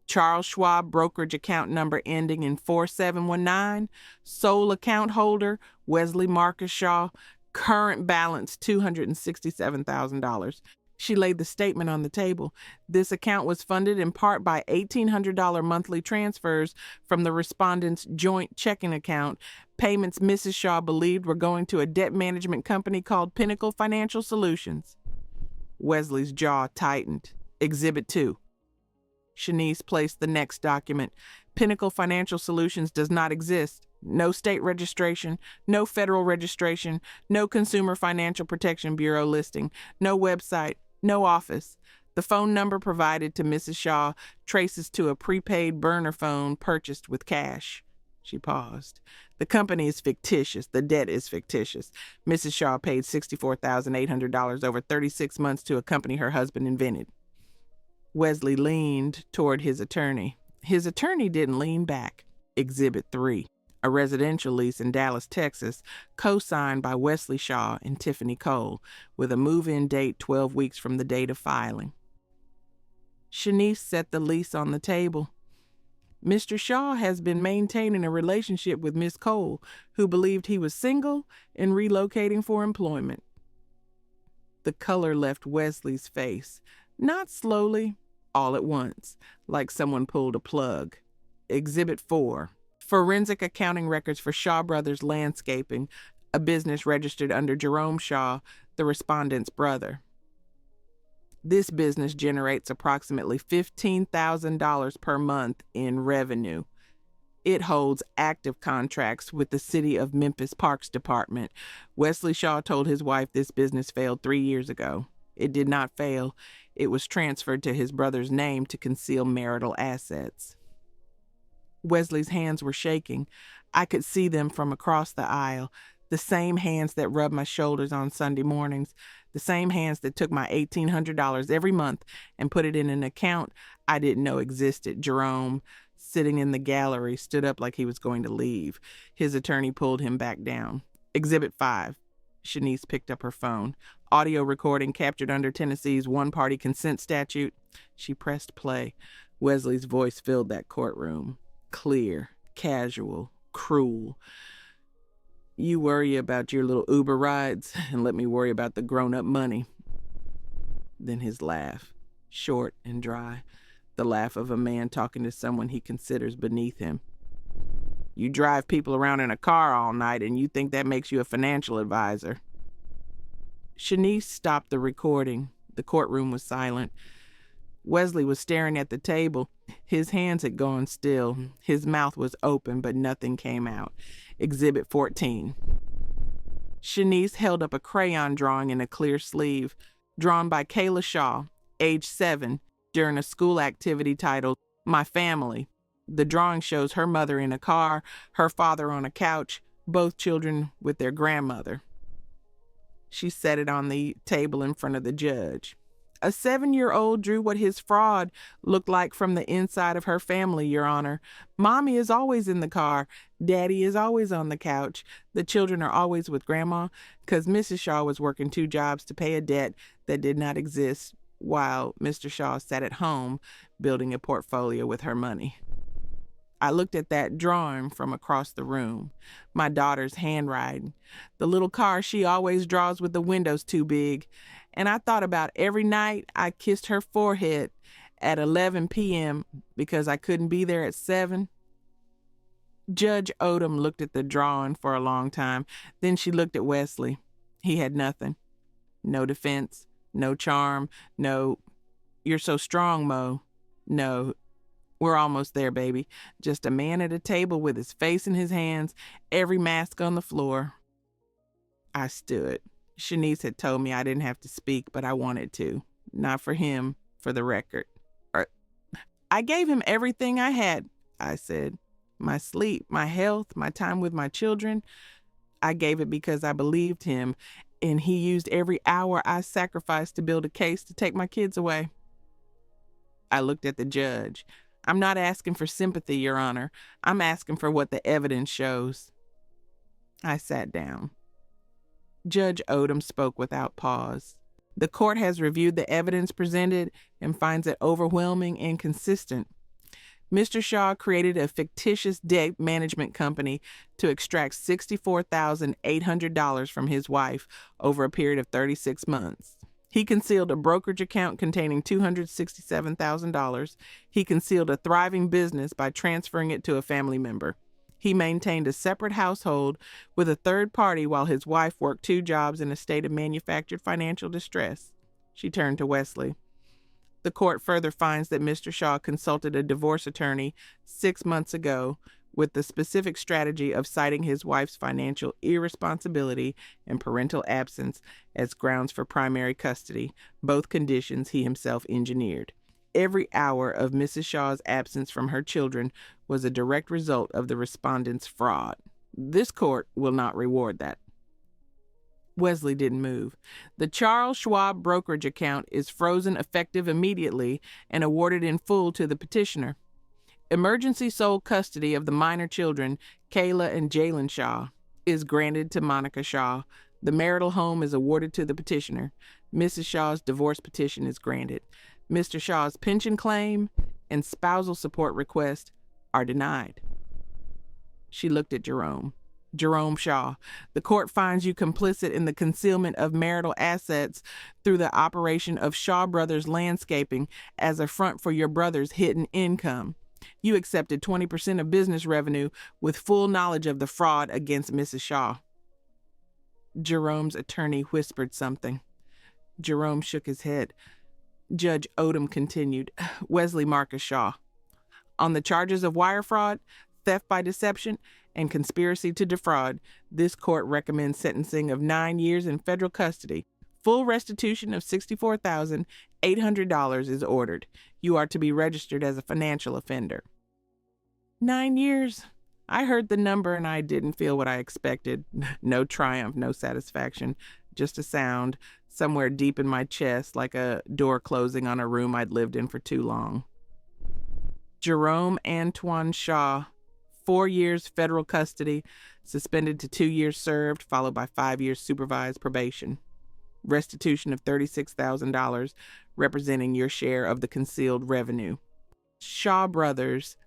Charles Schwab brokerage account number ending in 4719, sole account holder, Wesley Marcus Shaw, current balance $267,000. She laid the statement on the table. This account was funded in part by $1,800 monthly transfers from the respondent's joint checking account, payments Mrs. Shaw believed were going to a debt management company called Pinnacle Financial Solutions. Wesley's jaw tightened. Exhibit 2. Shanice placed the next document. Pinnacle Financial Solutions does not exist. No state registration, no federal registration, no Consumer Financial Protection Bureau listing, no website, no office. The phone number provided to Mrs. Shaw traces to a prepaid burner phone purchased with cash. She paused. The company is fictitious. The debt is fictitious. Mrs. Shaw paid $64,800 over 36 months to a company her husband invented. Wesley leaned toward his attorney. His attorney didn't lean back. Exhibit 3. A residential lease in Dallas, Texas, co-signed by Wesley Shaw and Tiffany Cole, with a move-in date 12 weeks from the date of filing. Shanice set the lease on the table. Mr. Shaw has been maintaining a relationship with Miss Cole, who believed he was single and relocating for employment. The color left Wesley's face, not slowly, all at once, like someone pulled a plug. Exhibit 4. Forensic accounting records for Shaw Brothers Landscaping, a business registered under Jerome Shaw, the respondent's brother. This business generates approximately $15,000 per month in revenue. It holds active contracts with the City of Memphis Parks Department. Wesley Shaw told his wife this business failed 3 years ago. It did not fail. It was transferred to his brother's name to conceal marital assets. Wesley's hands were shaking. I could see them from across the aisle. The same hands that rubbed my shoulders on Sunday mornings. The same hands that took my $1,800 every month and put it in an account I didn't know existed. Jerome, sitting in the gallery, stood up like he was going to leave. His attorney pulled him back down. Exhibit 5. Shanice picked up her phone. Audio recording captured under Tennessee's one-party consent statute. She pressed play. Wesley's voice filled that courtroom. Clear, casual, cruel. You worry about your little Uber rides and let me worry about the grown-up money. Then his laugh, short and dry, the laugh of a man talking to someone he considers beneath him. You drive people around in a car all night and you think that makes you a financial advisor. Shanice stopped the recording. The courtroom was silent. Wesley was staring at the table. His hands had gone still. His mouth was open, but nothing came out. Exhibit 14. Shanice held up a crayon drawing in a clear sleeve, drawn by Kayla Shaw, age 7, during a school activity titled My Family. The drawing shows her mother in a car, her father on a couch, both children with their grandmother. She set it on the table in front of the judge. A 7-year-old drew what his fraud looked like from the inside of her family, Your Honor. Mommy is always in the car. Daddy is always on the couch. The children are always with Grandma, because Mrs. Shaw was working 2 jobs to pay a debt that did not exist, while Mr. Shaw sat at home building a portfolio with her money. I looked at that drawing from across the room. My daughter's handwriting. The little car she always draws with the windows too big. And I thought about every night I kissed her forehead at 11 p.m. because I couldn't be there at 7. Judge Odom looked at the drawing for a long time. Then she looked at Wesley. He had nothing. No defense, no charm, no, "You're so strong, Mo." No, "We're almost there, baby." Just a man at a table with his face in his hands, every mask on the floor. I stood. Shanice had told me I didn't have to speak, but I wanted to. Not for him, for the record. I gave him everything I had, I said. My sleep, my health, my time with my children. I gave it because I believed him, and he used every hour I sacrificed to build a case to take my kids away. I looked at the judge. I'm not asking for sympathy, Your Honor. I'm asking for what the evidence shows. I sat down. Judge Odom spoke without pause. The court has reviewed the evidence presented and finds it overwhelming and consistent. Mr. Shaw created a fictitious debt management company to extract $64,800 from his wife over a period of 36 months. He concealed a brokerage account containing $267,000. He concealed a thriving business by transferring it to a family member. He maintained a separate household with a third party while his wife worked 2 jobs in a state of manufactured financial distress. She turned to Wesley. The court further finds that Mr. Shaw consulted a divorce attorney 6 months ago with the specific strategy of citing his wife's financial irresponsibility and parental absence as grounds for primary custody, both conditions he himself engineered. Every hour of Mrs. Shaw's absence from her children was a direct result of the respondent's fraud. This court will not reward that. Wesley didn't move. The Charles Schwab brokerage account is frozen effective immediately and awarded in full to the petitioner. Emergency sole custody of the minor children, Kayla and Jalen Shaw, is granted to Monica Shaw. The marital home is awarded to the petitioner. Mrs. Shaw's divorce petition is granted. Mr. Shaw's pension claim and spousal support request are denied. She looked at Jerome. Jerome Shaw, the court finds you complicit in the concealment of marital assets through the operation of Shaw Brothers Landscaping as a front for your brother's hidden income. You accepted 20% of business revenue with full knowledge of the fraud against Mrs. Shaw. Jerome's attorney whispered something. Jerome shook his head. Judge Odom continued, Wesley Marcus Shaw. On the charges of wire fraud, theft by deception, and conspiracy to defraud, this court recommends sentencing of 9 years in federal custody. Full restitution of $64,800 is ordered. You are to be registered as a financial offender. 9 years. I heard the number and I didn't feel what I expected. No triumph, no satisfaction, just a sound somewhere deep in my chest, like a door closing on a room I'd lived in for too long. Jerome Antoine Shaw, 4 years federal custody, suspended to 2 years served, followed by 5 years supervised probation. Restitution of $36,000, representing your share of the concealed revenue. Shaw Brothers,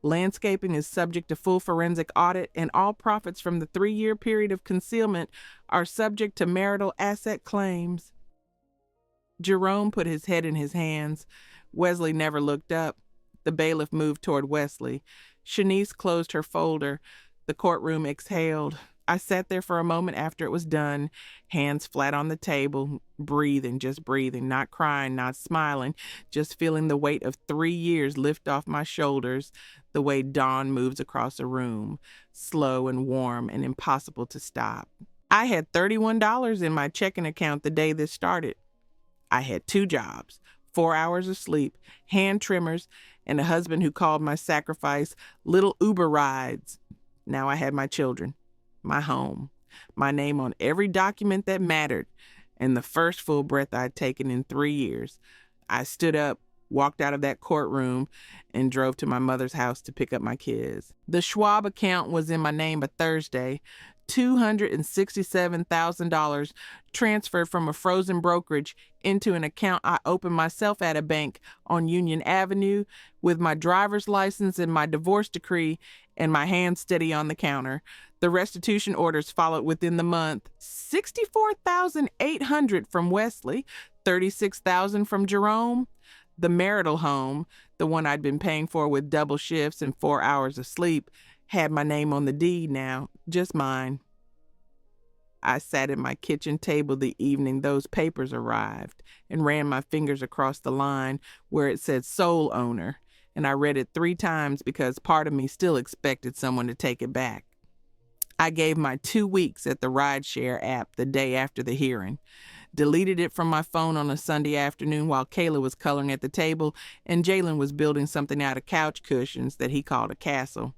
landscaping is subject to full forensic audit, and all profits from the 3-year period of concealment are subject to marital asset claims. Jerome put his head in his hands. Wesley never looked up. The bailiff moved toward Wesley. Shanice closed her folder. The courtroom exhaled. I sat there for a moment after it was done, hands flat on the table, breathing, just breathing, not crying, not smiling, just feeling the weight of 3 years lift off my shoulders, the way dawn moves across a room, slow and warm and impossible to stop. I had $31 in my checking account the day this started. I had 2 jobs, 4 hours of sleep, hand trimmers, and a husband who called my sacrifice little Uber rides. Now I had my children, my home, my name on every document that mattered, and the first full breath I'd taken in 3 years. I stood up, walked out of that courtroom, and drove to my mother's house to pick up my kids. The Schwab account was in my name by Thursday. $267,000 transferred from a frozen brokerage into an account I opened myself at a bank on Union Avenue with my driver's license and my divorce decree and my hand steady on the counter. The restitution orders followed within the month. $64,800 from Wesley, $36,000 from Jerome. The marital home, the one I'd been paying for with double shifts and 4 hours of sleep, had my name on the deed now, just mine. I sat at my kitchen table the evening those papers arrived and ran my fingers across the line where it said sole owner, and I read it 3 times because part of me still expected someone to take it back. I gave my 2 weeks at the rideshare app the day after the hearing, deleted it from my phone on a Sunday afternoon while Kayla was coloring at the table and Jalen was building something out of couch cushions that he called a castle.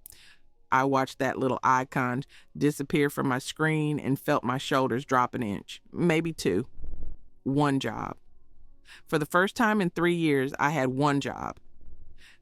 I watched that little icon disappear from my screen and felt my shoulders drop an inch, maybe 2. 1 job. For the first time in 3 years, I had 1 job.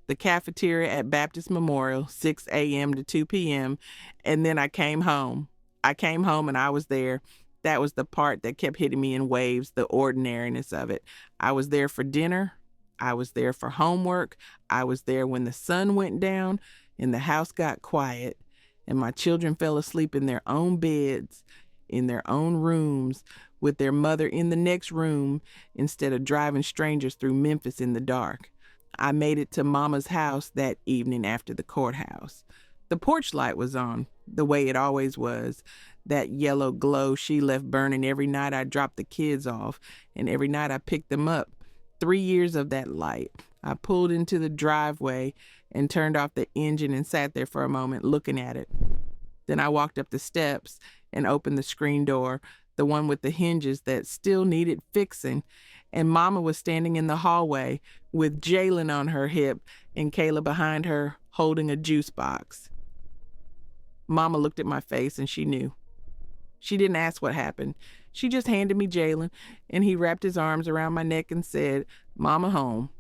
The cafeteria at Baptist Memorial, 6 a.m. to 2 p.m., and then I came home. I came home and I was there. That was the part that kept hitting me in waves, the ordinariness of it. I was there for dinner. I was there for homework. I was there when the sun went down and the house got quiet and my children fell asleep in their own beds, in their own rooms, with their mother in the next room instead of driving strangers through Memphis in the dark. I made it to Mama's house that evening after the courthouse. The porch light was on, the way it always was, that yellow glow she left burning every night I dropped the kids off and every night I picked them up. 3 years of that light. I pulled into the driveway and turned off the engine and sat there for a moment looking at it. Then I walked up the steps and opened the screen door, the one with the hinges that still needed fixing, and Mama was standing in the hallway with Jalen on her hip and Kayla behind her holding a juice box. Mama looked at my face and she knew. She didn't ask what happened. She just handed me Jalen, and he wrapped his arms around my neck and said, "Mama home."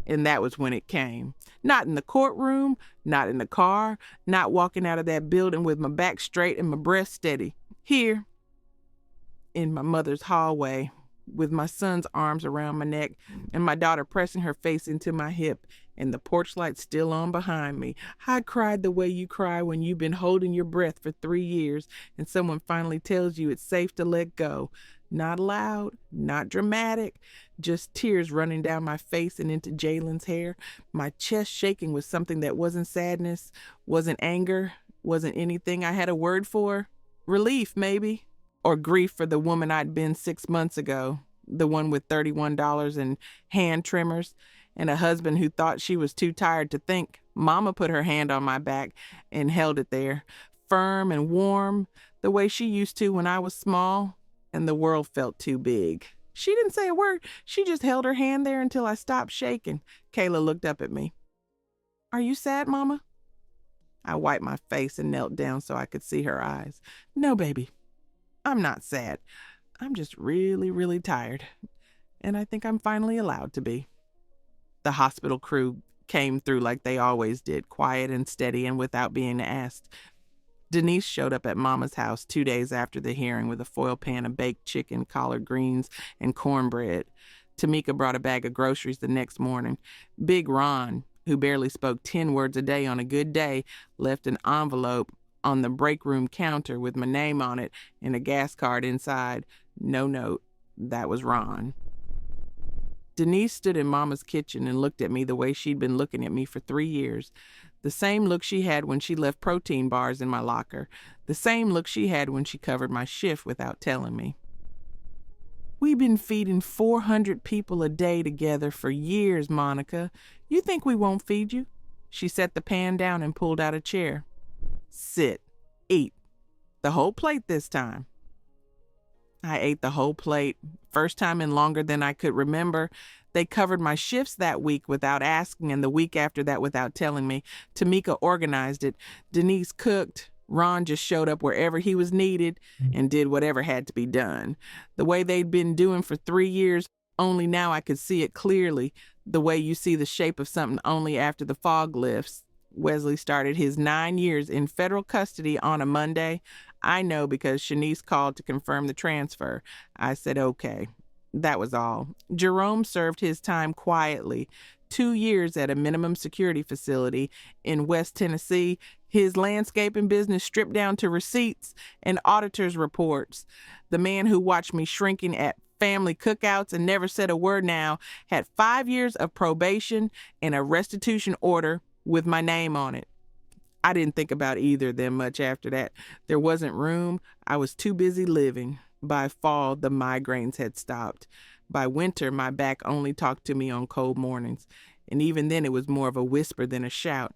And that was when it came. Not in the courtroom, not in the car, not walking out of that building with my back straight and my breath steady. Here, in my mother's hallway, with my son's arms around my neck and my daughter pressing her face into my hip and the porch light still on behind me. I cried the way you cry when you've been holding your breath for 3 years and someone finally tells you it's safe to let go. Not loud, not dramatic, just tears running down my face and into Jalen's hair, my chest shaking with something that wasn't sadness, wasn't anger, wasn't anything I had a word for. Relief, maybe. Or grief for the woman I'd been 6 months ago, the one with $31 and hand trimmers, and a husband who thought she was too tired to think. Mama put her hand on my back and held it there, firm and warm, the way she used to when I was small, and the world felt too big. She didn't say a word. She just held her hand there until I stopped shaking. Kayla looked up at me. "Are you sad, Mama?" I wiped my face and knelt down so I could see her eyes. No, baby, I'm not sad. I'm just really, really tired. And I think I'm finally allowed to be. The hospital crew came through like they always did, quiet and steady and without being asked. Denise showed up at Mama's house 2 days after the hearing with a foil pan of baked chicken, collard greens, and cornbread. Tamika brought a bag of groceries the next morning. Big Ron, who barely spoke 10 words a day on a good day, left an envelope on the break room counter with my name on it and a gas card inside. No note. That was Ron. Denise stood in Mama's kitchen and looked at me the way she'd been looking at me for 3 years. The same look she had when she left protein bars in my locker. The same look she had when she covered my shift without telling me. We've been feeding 400 people a day together for years, Monica. You think we won't feed you? She set the pan down and pulled out a chair. Sit. Eat. The whole plate this time. I ate the whole plate. First time in longer than I could remember. They covered my shifts that week without asking, and the week after that without telling me. Tamika organized it. Denise cooked. Ron just showed up wherever he was needed and did whatever had to be done. The way they'd been doing for 3 years, only now I could see it clearly, the way you see the shape of something only after the fog lifts. Wesley started his 9 years in federal custody on a Monday. I know because Shanice called to confirm the transfer. I said, okay. That was all. Jerome served his time quietly. 2 years at a minimum security facility in West Tennessee, his landscaping business stripped down to receipts and auditor's reports. The man who watched me shrinking at family cookouts and never said a word now had 5 years of probation and a restitution order with my name on it. I didn't think about either of them much after that. There wasn't room. I was too busy living. By fall, the migraines had stopped. By winter, my back only talked to me on cold mornings, and even then it was more of a whisper than a shout.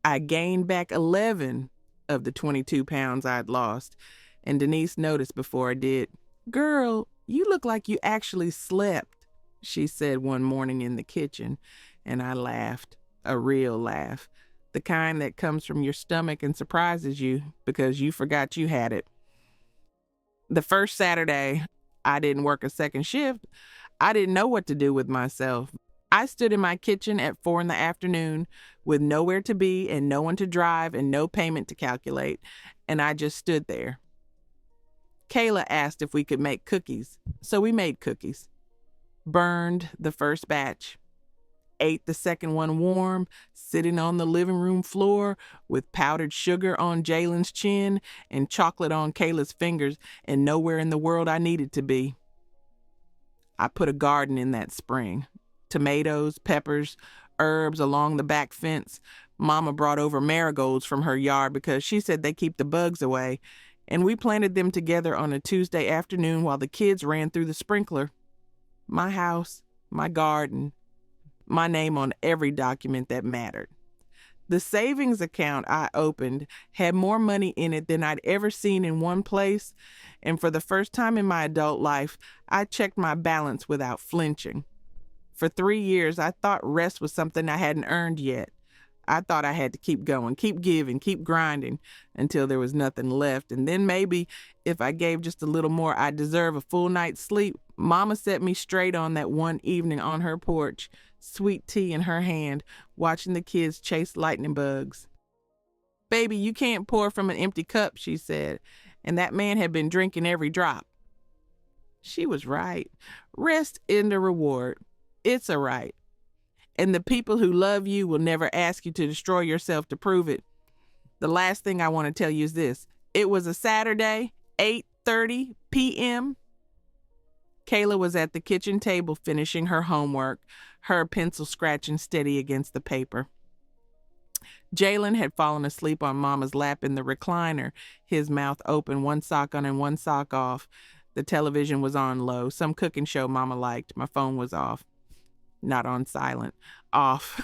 I gained back 11 of the 22 pounds I'd lost, and Denise noticed before I did. Girl, you look like you actually slept, she said one morning in the kitchen, and I laughed, a real laugh, the kind that comes from your stomach and surprises you because you forgot you had it. The first Saturday, I didn't work a second shift. I didn't know what to do with myself. I stood in my kitchen at 4 p.m. with nowhere to be and no one to drive and no payment to calculate, and I just stood there. Kayla asked if we could make cookies, so we made cookies. Burned the first batch. Ate the second one warm, sitting on the living room floor with powdered sugar on Jalen's chin and chocolate on Kayla's fingers and nowhere in the world I needed to be. I put a garden in that spring. Tomatoes, peppers, herbs along the back fence. Mama brought over marigolds from her yard because she said they keep the bugs away, and we planted them together on a Tuesday afternoon while the kids ran through the sprinkler. My house, my garden, my name on every document that mattered. The savings account I opened had more money in it than I'd ever seen in one place, and for the first time in my adult life, I checked my balance without flinching. For 3 years, I thought rest was something I hadn't earned yet. I thought I had to keep going, keep giving, keep grinding until there was nothing left, and then maybe if I gave just a little more, I'd deserve a full night's sleep. Mama set me straight on that one evening on her porch, sweet tea in her hand, watching the kids chase lightning bugs. Baby, you can't pour from an empty cup, she said, and that man had been drinking every drop. She was right. Rest isn't a reward. It's a right. And the people who love you will never ask you to destroy yourself to prove it. The last thing I want to tell you is this. It was a Saturday, 8:30 p.m. Kayla was at the kitchen table finishing her homework, her pencil scratching steady against the paper. Jalen had fallen asleep on Mama's lap in the recliner, his mouth open, one sock on and one sock off. The television was on low, some cooking show Mama liked. My phone was off. Not on silent. Off.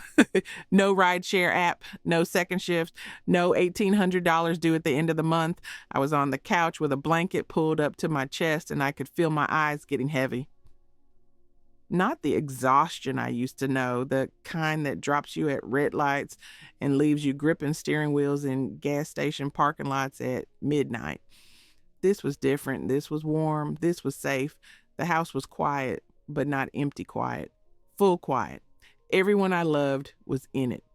No rideshare app, no second shift, no $1,800 due at the end of the month. I was on the couch with a blanket pulled up to my chest and I could feel my eyes getting heavy. Not the exhaustion I used to know, the kind that drops you at red lights and leaves you gripping steering wheels in gas station parking lots at midnight. This was different. This was warm. This was safe. The house was quiet, but not empty quiet. Full quiet. Everyone I loved was in it.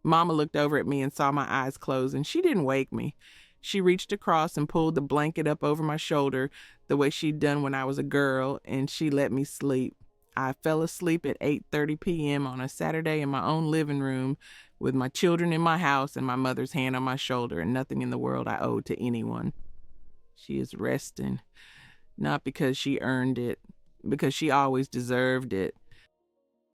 Mama looked over at me and saw my eyes close, and she didn't wake me. She reached across and pulled the blanket up over my shoulder the way she'd done when I was a girl, and she let me sleep. I fell asleep at 8:30 p.m. on a Saturday in my own living room with my children in my house and my mother's hand on my shoulder and nothing in the world I owed to anyone. She is resting, not because she earned it, because she always deserved it.